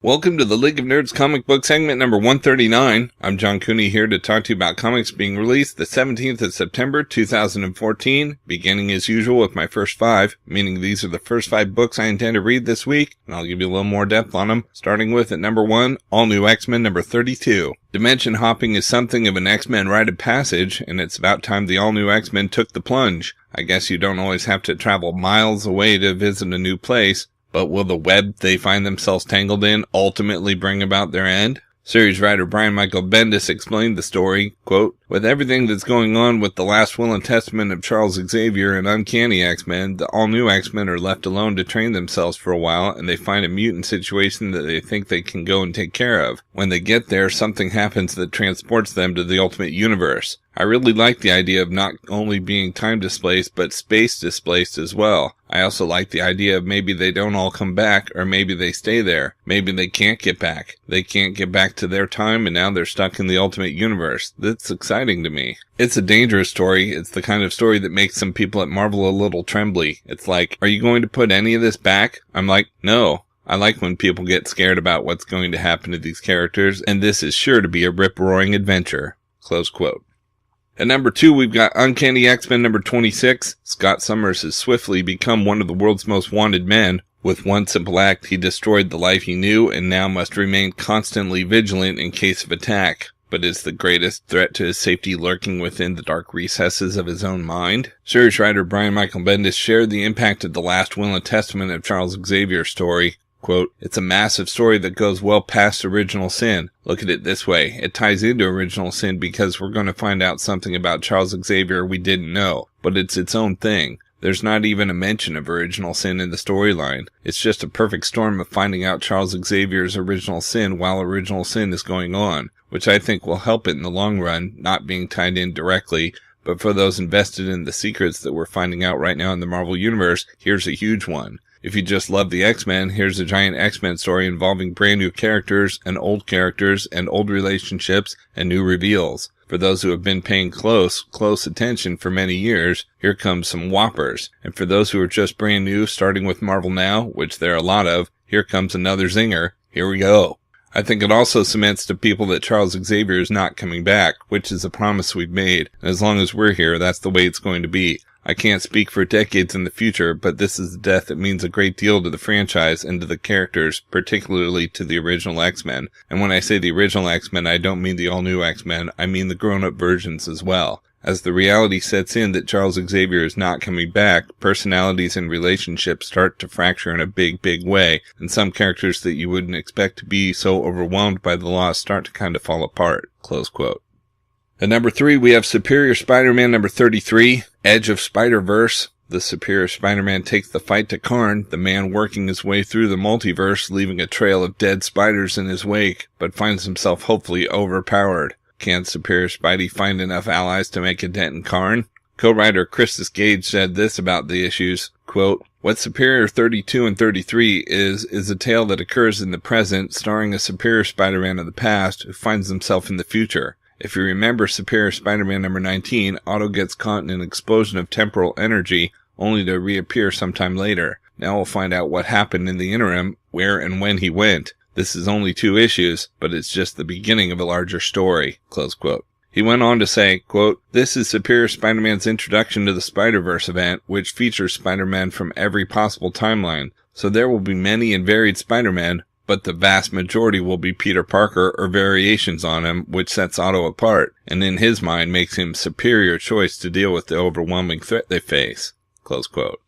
Welcome to the League of Nerds comic book segment number 139. I'm John Cooney here to talk to you about comics being released the 17th of September 2014, beginning as usual with my first 5, meaning these are the first 5 books I intend to read this week, and I'll give you a little more depth on them, starting with at number 1, All New X-Men number 32. Dimension hopping is something of an X-Men rite of passage, and it's about time the All New X-Men took the plunge. I guess you don't always have to travel miles away to visit a new place. But will the web they find themselves tangled in ultimately bring about their end? Series writer Brian Michael Bendis explained the story, quote, "With everything that's going on with the last will and testament of Charles Xavier and Uncanny X-Men, the all-new X-Men are left alone to train themselves for a while, and they find a mutant situation that they think they can go and take care of. When they get there, something happens that transports them to the ultimate universe. I really like the idea of not only being time displaced, but space displaced as well. I also like the idea of maybe they don't all come back, or maybe they stay there. Maybe they can't get back. They can't get back to their time, and now they're stuck in the ultimate universe. That's exciting to me. It's a dangerous story. It's the kind of story that makes some people at Marvel a little trembly. It's like, are you going to put any of this back? I'm like, no. I like when people get scared about what's going to happen to these characters, and this is sure to be a rip-roaring adventure." Close quote. At number 2, we've got Uncanny X-Men number 26. Scott Summers has swiftly become one of the world's most wanted men. With one simple act, he destroyed the life he knew and now must remain constantly vigilant in case of attack. But is the greatest threat to his safety lurking within the dark recesses of his own mind? Series writer Brian Michael Bendis shared the impact of the last will and testament of Charles Xavier's story. Quote, "It's a massive story that goes well past Original Sin. Look at it this way. It ties into Original Sin because we're going to find out something about Charles Xavier we didn't know, but it's its own thing. There's not even a mention of Original Sin in the storyline. It's just a perfect storm of finding out Charles Xavier's Original Sin while Original Sin is going on, which I think will help it in the long run, not being tied in directly, but for those invested in the secrets that we're finding out right now in the Marvel Universe, here's a huge one. If you just love the X-Men, here's a giant X-Men story involving brand new characters and old relationships and new reveals. For those who have been paying close attention for many years, here comes some whoppers. And for those who are just brand new, starting with Marvel Now, which there are a lot of, here comes another zinger. Here we go." I think it also cements to people that Charles Xavier is not coming back, which is a promise we've made. And as long as we're here, that's the way it's going to be. I can't speak for decades in the future, but this is a death that means a great deal to the franchise and to the characters, particularly to the original X-Men. And when I say the original X-Men, I don't mean the all-new X-Men, I mean the grown-up versions as well. As the reality sets in that Charles Xavier is not coming back, personalities and relationships start to fracture in a big, big way, and some characters that you wouldn't expect to be so overwhelmed by the loss start to kind of fall apart. Close quote. At number 3, we have Superior Spider-Man number 33, Edge of Spider-Verse. The Superior Spider-Man takes the fight to Karn, the man working his way through the multiverse, leaving a trail of dead spiders in his wake, but finds himself hopefully overpowered. Can Superior Spidey find enough allies to make a dent in Karn? Co-writer Christus Gage said this about the issues, quote, "What Superior 32 and 33 is a tale that occurs in the present, starring a Superior Spider-Man of the past who finds himself in the future. If you remember Superior Spider-Man number 19, Otto gets caught in an explosion of temporal energy, only to reappear sometime later. Now we'll find out what happened in the interim, where and when he went. This is only 2 issues, but it's just the beginning of a larger story." Close quote. He went on to say, quote, "This is Superior Spider-Man's introduction to the Spider-Verse event, which features Spider-Man from every possible timeline. So there will be many and varied Spider-Man, but the vast majority will be Peter Parker or variations on him, which sets Otto apart, and in his mind makes him superior choice to deal with the overwhelming threat they face." Close quote.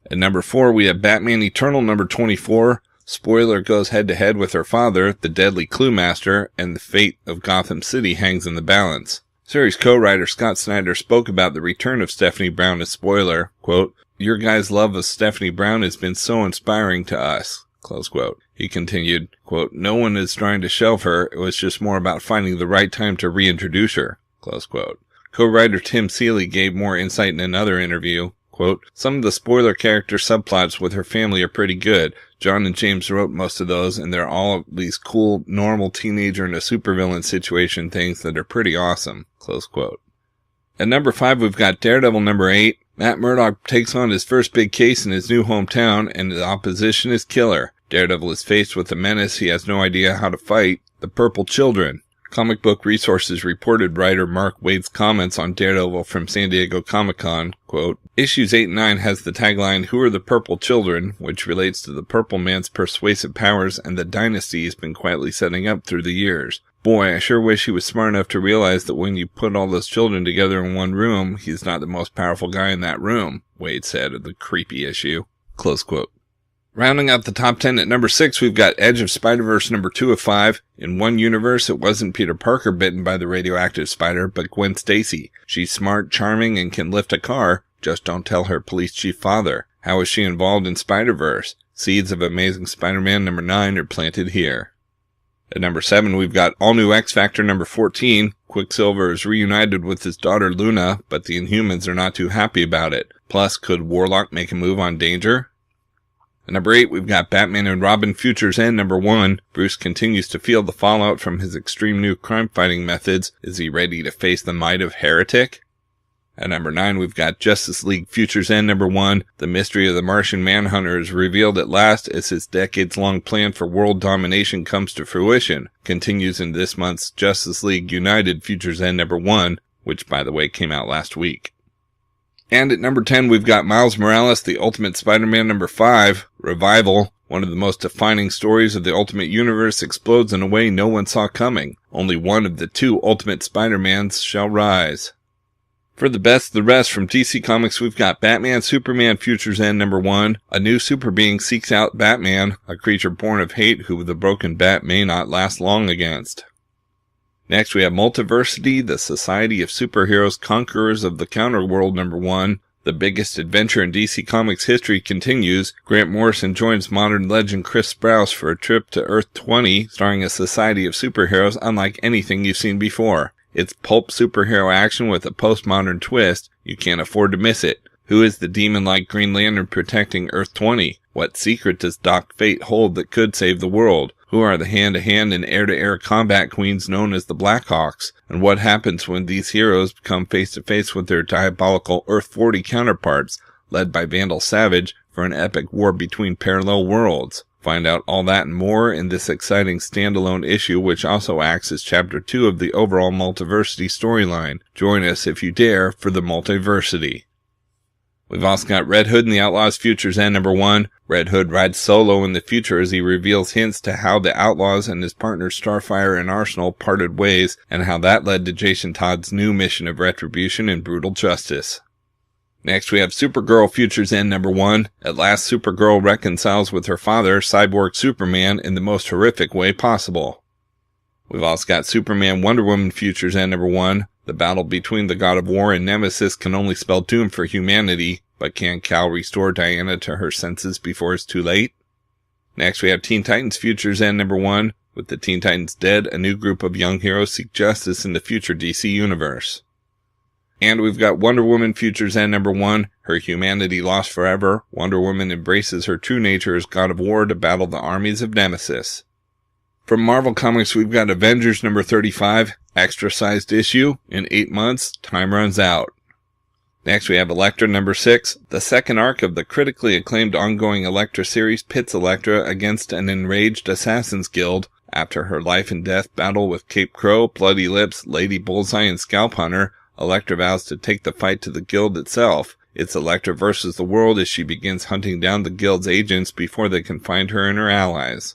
At number 4, we have Batman Eternal number 24. Spoiler goes head-to-head with her father, the deadly Clue Master, and the fate of Gotham City hangs in the balance. Series co-writer Scott Snyder spoke about the return of Stephanie Brown as Spoiler, quote, "Your guys' love of Stephanie Brown has been so inspiring to us." Close quote. He continued, quote, "No one is trying to shelve her, it was just more about finding the right time to reintroduce her." Close quote. Co-writer Tim Seeley gave more insight in another interview, quote, "Some of the Spoiler character subplots with her family are pretty good. John and James wrote most of those, and they're all these cool, normal teenager in a supervillain situation things that are pretty awesome." Close quote. At number 5, we've got Daredevil number 8. Matt Murdock takes on his first big case in his new hometown, and the opposition is killer. Daredevil is faced with a menace he has no idea how to fight, the Purple Children. Comic Book Resources reported writer Mark Waid's comments on Daredevil from San Diego Comic-Con, quote, "Issues 8 and 9 has the tagline, 'Who are the Purple Children?' which relates to the Purple Man's persuasive powers and the dynasty he's been quietly setting up through the years. Boy, I sure wish he was smart enough to realize that when you put all those children together in one room, he's not the most powerful guy in that room," Waid said of the creepy issue. Close quote. Rounding out the top 10 at number 6, we've got Edge of Spider-Verse number 2 of 5. In one universe, it wasn't Peter Parker bitten by the radioactive spider, but Gwen Stacy. She's smart, charming, and can lift a car. Just don't tell her police chief father. How is she involved in Spider-Verse? Seeds of Amazing Spider-Man number 9 are planted here. At number 7, we've got All New X-Factor number 14. Quicksilver is reunited with his daughter Luna, but the Inhumans are not too happy about it. Plus, could Warlock make a move on Danger? At number 8, we've got Batman and Robin Futures End number 1. Bruce continues to feel the fallout from his extreme new crime-fighting methods. Is he ready to face the might of Heretic? At number 9, we've got Justice League Futures End number 1. The mystery of the Martian Manhunter is revealed at last as his decades-long plan for world domination comes to fruition. Continues in this month's Justice League United Futures End number 1, which, by the way, came out last week. And at number 10, we've got Miles Morales, The Ultimate Spider-Man number 5, Revival. One of the most defining stories of the Ultimate Universe explodes in a way no one saw coming. Only one of the 2 Ultimate Spider-Mans shall rise. For the best of the rest from DC Comics, we've got Batman Superman Futures End number 1. A new super being seeks out Batman, a creature born of hate who the broken bat may not last long against. Next, we have Multiversity, the Society of Superheroes Conquerors of the Counterworld number 1. The biggest adventure in DC Comics history continues. Grant Morrison joins modern legend Chris Sprouse for a trip to Earth 20, starring a society of superheroes unlike anything you've seen before. It's pulp superhero action with a postmodern twist. You can't afford to miss it. Who is the demon-like Green Lantern protecting Earth 20? What secret does Doc Fate hold that could save the world? Who are the hand-to-hand and air-to-air combat queens known as the Blackhawks? And what happens when these heroes come face-to-face with their diabolical Earth 40 counterparts, led by Vandal Savage, for an epic war between parallel worlds? Find out all that and more in this exciting standalone issue, which also acts as Chapter 2 of the overall Multiversity storyline. Join us, if you dare, for the Multiversity. We've also got Red Hood and the Outlaws Futures End number 1. Red Hood rides solo in the future as he reveals hints to how the Outlaws and his partners Starfire and Arsenal parted ways, and how that led to Jason Todd's new mission of retribution and brutal justice. Next, we have Supergirl Futures End number 1. At last, Supergirl reconciles with her father, Cyborg Superman, in the most horrific way possible. We've also got Superman Wonder Woman Futures End number 1. The battle between the God of War and Nemesis can only spell doom for humanity, but can Kal restore Diana to her senses before it's too late? Next, we have Teen Titans Futures End number 1. With the Teen Titans dead, a new group of young heroes seek justice in the future DC universe. And we've got Wonder Woman Futures End number 1. Her humanity lost forever, Wonder Woman embraces her true nature as God of War to battle the armies of Nemesis. From Marvel Comics, we've got Avengers number 35, extra-sized issue. In 8 months, time runs out. Next, we have Elektra number 6. The second arc of the critically acclaimed ongoing Elektra series pits Elektra against an enraged assassins guild. After her life and death battle with Cape Crow, Bloody Lips, Lady Bullseye, and Scalp Hunter, Elektra vows to take the fight to the guild itself. It's Elektra versus the world as she begins hunting down the guild's agents before they can find her and her allies.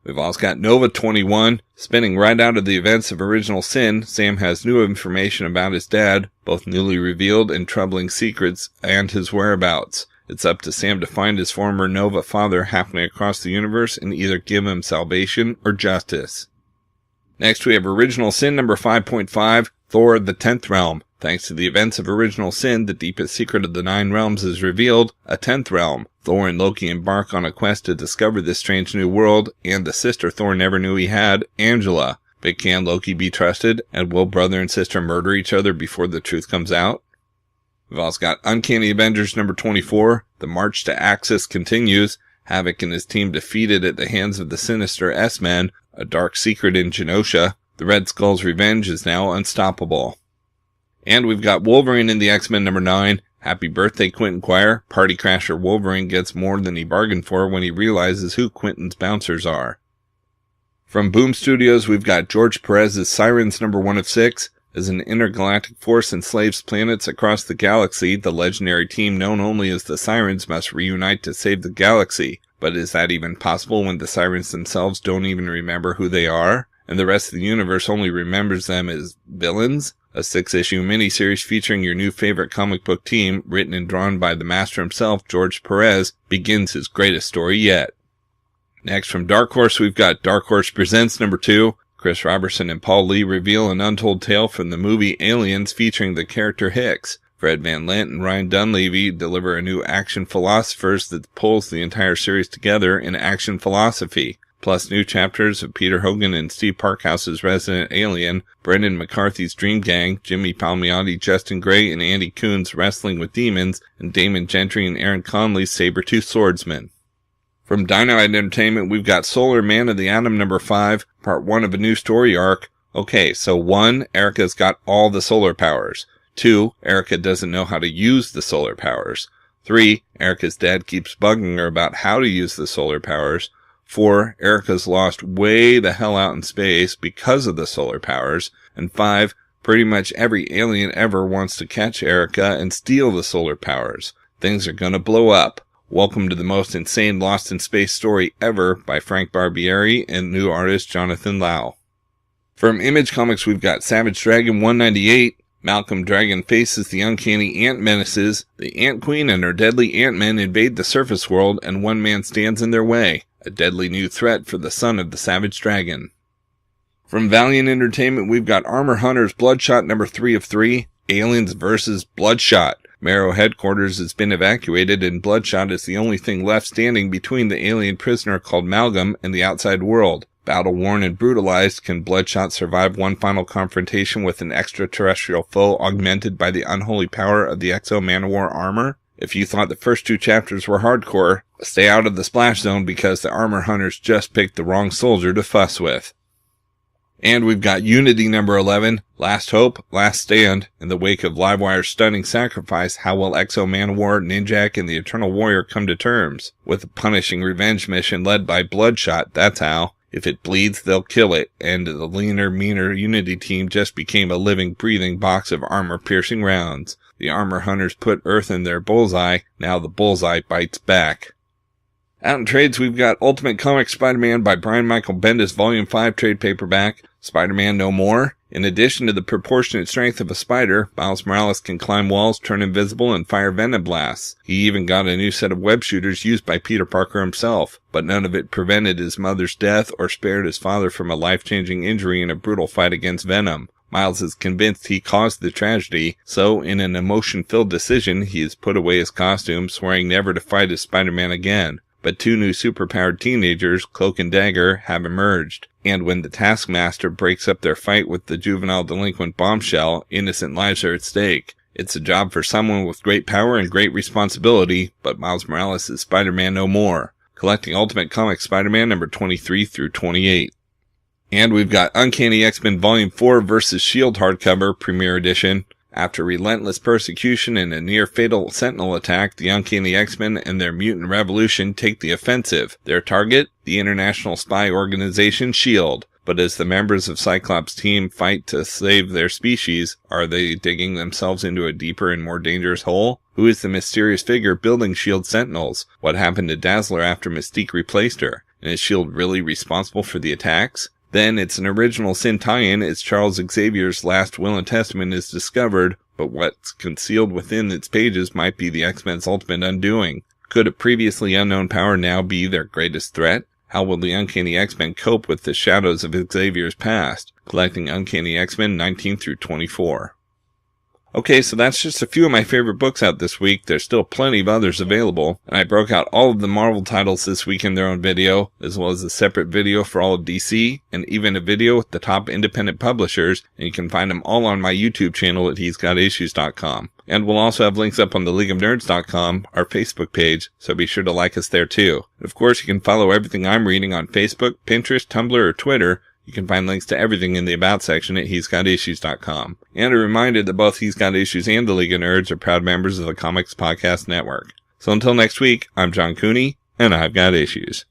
We've also got Nova 21. Spinning right out of the events of Original Sin, Sam has new information about his dad, both newly revealed and troubling secrets, and his whereabouts. It's up to Sam to find his former Nova father halfway across the universe and either give him salvation or justice. Next, we have Original Sin number 5.5, Thor the 10th Realm. Thanks to the events of Original Sin, the deepest secret of the 9 realms is revealed, a 10th realm. Thor and Loki embark on a quest to discover this strange new world, and the sister Thor never knew he had, Angela. But can Loki be trusted, and will brother and sister murder each other before the truth comes out? We've also got Uncanny Avengers number 24. The march to Axis continues. Havoc and his team defeated at the hands of the sinister S-Men, a dark secret in Genosha. The Red Skull's revenge is now unstoppable. And we've got Wolverine and the X-Men number 9. Happy birthday, Quentin Quire. Party Crasher Wolverine gets more than he bargained for when he realizes who Quentin's bouncers are. From Boom Studios, we've got George Perez's Sirens #1 of 6. As an intergalactic force enslaves planets across the galaxy, the legendary team known only as the Sirens must reunite to save the galaxy. But is that even possible when the Sirens themselves don't even remember who they are? And the rest of the universe only remembers them as villains? A 6-issue miniseries featuring your new favorite comic book team, written and drawn by the master himself, George Perez, begins his greatest story yet. Next, from Dark Horse, we've got Dark Horse Presents #2. Chris Robertson and Paul Lee reveal an untold tale from the movie Aliens featuring the character Hicks. Fred Van Lent and Ryan Dunleavy deliver a new action philosophers that pulls the entire series together in action philosophy, plus new chapters of Peter Hogan and Steve Parkhouse's Resident Alien, Brendan McCarthy's Dream Gang, Jimmy Palmiotti, Justin Gray, and Andy Kuhn's Wrestling with Demons, and Damon Gentry and Aaron Conley's Saber-Tooth Swordsman. From Dynamite Entertainment, we've got Solar Man of the Atom #5, part 1 of a new story arc. Okay, so 1, Erica's got all the solar powers. 2, Erica doesn't know how to use the solar powers. 3, Erica's dad keeps bugging her about how to use the solar powers. 4, Erica's lost way the hell out in space because of the solar powers. And 5, pretty much every alien ever wants to catch Erica and steal the solar powers. Things are gonna blow up. Welcome to the most insane Lost in Space story ever by Frank Barbieri and new artist Jonathan Lau. From Image Comics, we've got Savage Dragon 198. Malcolm Dragon faces the uncanny ant menaces. The Ant Queen and her deadly ant-men invade the surface world, and one man stands in their way. A deadly new threat for the son of the Savage Dragon. From Valiant Entertainment, we've got Armor Hunters Bloodshot #3 of 3. Aliens vs. Bloodshot. Marrow headquarters has been evacuated, and Bloodshot is the only thing left standing between the alien prisoner called Malgam and the outside world. Battle-worn and brutalized, can Bloodshot survive one final confrontation with an extraterrestrial foe augmented by the unholy power of the Exo Manowar armor? If you thought the first 2 chapters were hardcore, stay out of the splash zone because the Armor Hunters just picked the wrong soldier to fuss with. And we've got Unity #11, Last Hope, Last Stand. In the wake of Livewire's stunning sacrifice, how will Exo Manowar, Ninjak, and the Eternal Warrior come to terms? With a punishing revenge mission led by Bloodshot, that's how. If it bleeds, they'll kill it, and the leaner, meaner Unity team just became a living, breathing box of armor-piercing rounds. The Armor Hunters put Earth in their bullseye, now the bullseye bites back. Out in trades, we've got Ultimate Comics Spider-Man by Brian Michael Bendis Volume 5 trade paperback, Spider-Man No More. In addition to the proportionate strength of a spider, Miles Morales can climb walls, turn invisible, and fire venom blasts. He even got a new set of web shooters used by Peter Parker himself, but none of it prevented his mother's death or spared his father from a life-changing injury in a brutal fight against Venom. Miles is convinced he caused the tragedy, so in an emotion-filled decision, he has put away his costume, swearing never to fight as Spider-Man again. But 2 new superpowered teenagers, Cloak and Dagger, have emerged, and when the Taskmaster breaks up their fight with the juvenile delinquent Bombshell, innocent lives are at stake. It's a job for someone with great power and great responsibility, but Miles Morales is Spider-Man No More. Collecting Ultimate Comics Spider-Man #23 through 28. And we've got Uncanny X-Men Volume 4 vs. S.H.I.E.L.D. hardcover, Premier Edition. After relentless persecution and a near-fatal Sentinel attack, the Uncanny X-Men and their mutant revolution take the offensive. Their target? The international spy organization S.H.I.E.L.D. But as the members of Cyclops' team fight to save their species, are they digging themselves into a deeper and more dangerous hole? Who is the mysterious figure building S.H.I.E.L.D. Sentinels? What happened to Dazzler after Mystique replaced her? And is S.H.I.E.L.D. really responsible for the attacks? Then it's an original Sin tie-in as Charles Xavier's last will and testament is discovered, but what's concealed within its pages might be the X-Men's ultimate undoing. Could a previously unknown power now be their greatest threat? How will the Uncanny X-Men cope with the shadows of Xavier's past? Collecting Uncanny X-Men 19 through 24. Okay, so that's just a few of my favorite books out this week. There's still plenty of others available, and I broke out all of the Marvel titles this week in their own video, as well as a separate video for all of DC, and even a video with the top independent publishers, and you can find them all on my YouTube channel at he'sgotissues.com. And we'll also have links up on the leagueofnerds.com, our Facebook page, so be sure to like us there too. And of course, you can follow everything I'm reading on Facebook, Pinterest, Tumblr, or Twitter You can find links to everything in the About section at he'sgotissues.com. And a reminder that both He's Got Issues and the League of Nerds are proud members of the Comics Podcast Network. So until next week, I'm John Cooney, and I've got issues.